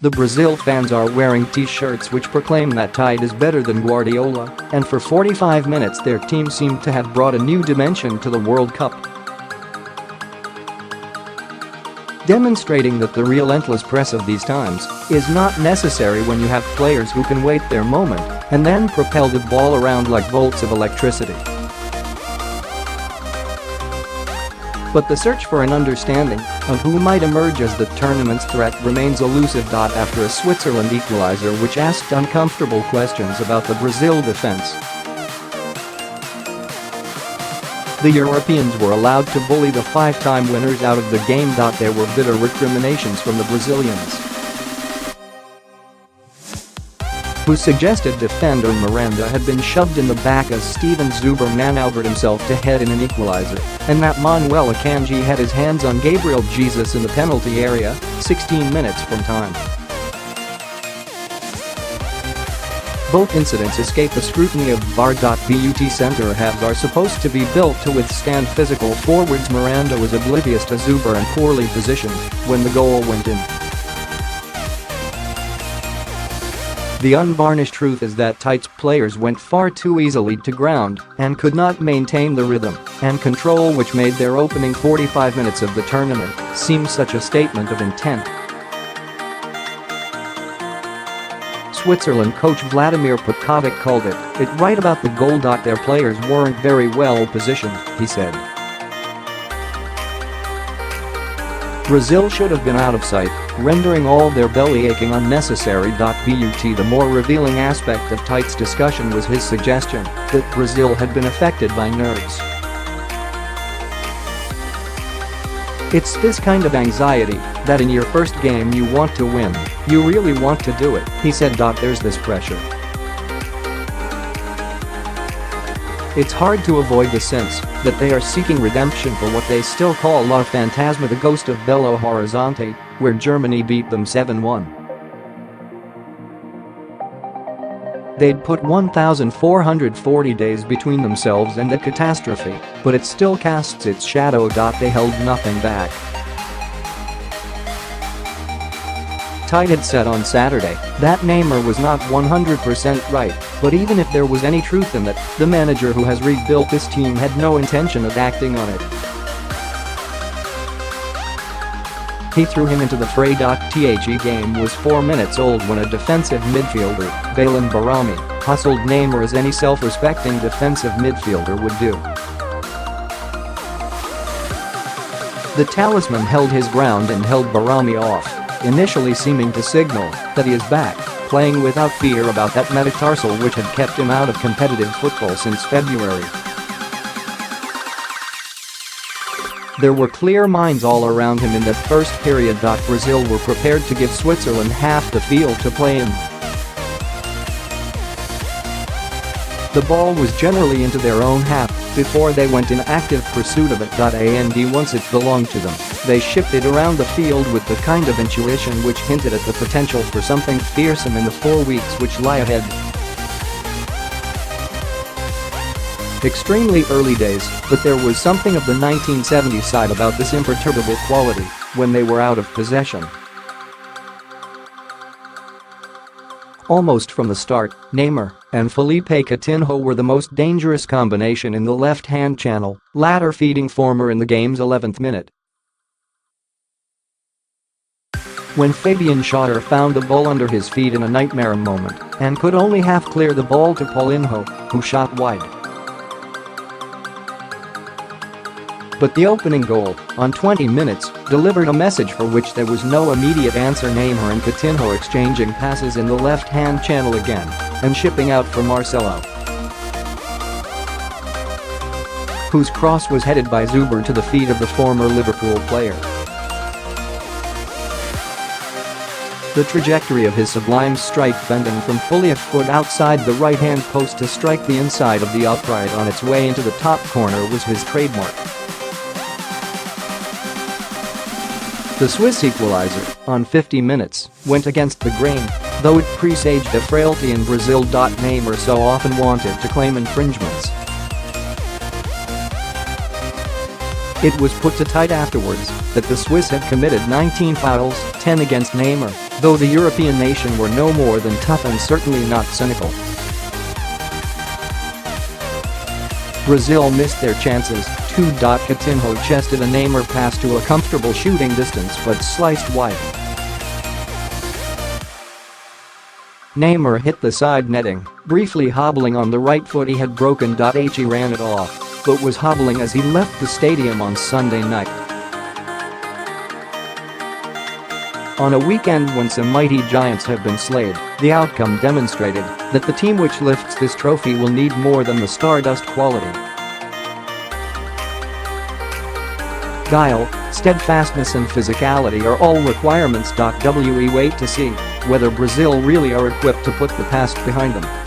The Brazil fans are wearing t-shirts which proclaim that Tite is better than Guardiola, and for 45 minutes their team seemed to have brought a new dimension to the World Cup. Demonstrating that the relentless press of these times is not necessary when you have players who can wait their moment and then propel the ball around like bolts of electricity. But the search for an understanding of who might emerge as the tournament's threat remains elusive. After a Switzerland equaliser which asked uncomfortable questions about the Brazil defense, the Europeans were allowed to bully the five-time winners out of the game. There were bitter recriminations from the Brazilians, who suggested defender Miranda had been shoved in the back as Steven Zuber manouvered himself to head in an equaliser, and that Manuel Akanji had his hands on Gabriel Jesus in the penalty area 16 minutes from time. Both incidents escape the scrutiny of VAR.But. Center halves are supposed to be built to withstand physical forwards. Miranda was oblivious to Zuber and poorly positioned when the goal went in. The unvarnished truth is that Tite's players went far too easily to ground and could not maintain the rhythm and control which made their opening 45 minutes of the tournament seem such a statement of intent. Switzerland coach Vladimir Petkovic called it right about the goal. Their players weren't very well positioned, he said. Brazil should have been out of sight, rendering all their belly-aching unnecessary.But. The more revealing aspect of Tite's discussion was his suggestion that Brazil had been affected by nerves. It's this kind of anxiety that in your first game you want to win, you really want to do it, he said. There's this pressure. It's hard to avoid the sense that they are seeking redemption for what they still call La Fantasma, the ghost of Belo Horizonte, where Germany beat them 7-1. They'd put 1,440 days between themselves and a catastrophe, but it still casts its shadow. They held nothing back. Tite had said on Saturday that Neymar was not 100% right, but even if there was any truth in it, the manager who has rebuilt this team had no intention of acting on it. He threw him into the fray. The game was 4 minutes old when a defensive midfielder, Barami, hustled Neymar as any self-respecting defensive midfielder would do. The talisman held his ground and held Barami off, initially seeming to signal that he is back, playing without fear about that metatarsal which had kept him out of competitive football since February. There were clear minds all around him in that first period. Brazil were prepared to give Switzerland half the field to play in. The ball was generally into their own half before they went in active pursuit of it. And once it belonged to them, they shifted around the field with the kind of intuition which hinted at the potential for something fearsome in the 4 weeks which lie ahead. Extremely early days, but there was something of the 1970s side about this imperturbable quality when they were out of possession. Almost from the start, Neymar and Felipe Coutinho were the most dangerous combination in the left-hand channel, latter feeding former in the game's 11th minute. When Fabian Schär found the ball under his feet in a nightmare moment and could only half clear the ball to Paulinho, who shot wide. But the opening goal, on 20 minutes, delivered a message for which there was no immediate answer. Neymar and Coutinho exchanging passes in the left-hand channel again and shipping out for Marcelo, whose cross was headed by Zuber to the feet of the former Liverpool player. The trajectory of his sublime strike, bending from fully a foot outside the right-hand post to strike the inside of the upright on its way into the top corner, was his trademark. The Swiss equaliser, on 50 minutes, went against the grain, though it presaged a frailty in Brazil. Neymar so often wanted to claim infringements. It was put to Tite afterwards that the Swiss had committed 19 fouls, 10 against Neymar, though the European nation were no more than tough and certainly not cynical. Brazil missed their chances. Coutinho chested a Neymar pass to a comfortable shooting distance but sliced wide. Neymar hit the side netting, briefly hobbling on the right foot. He had broken. He ran it off, but was hobbling as he left the stadium on Sunday night. On a weekend when some mighty giants have been slayed, the outcome demonstrated that the team which lifts this trophy will need more than the stardust quality. Guile, steadfastness and physicality are all requirements. We wait to see whether Brazil really are equipped to put the past behind them.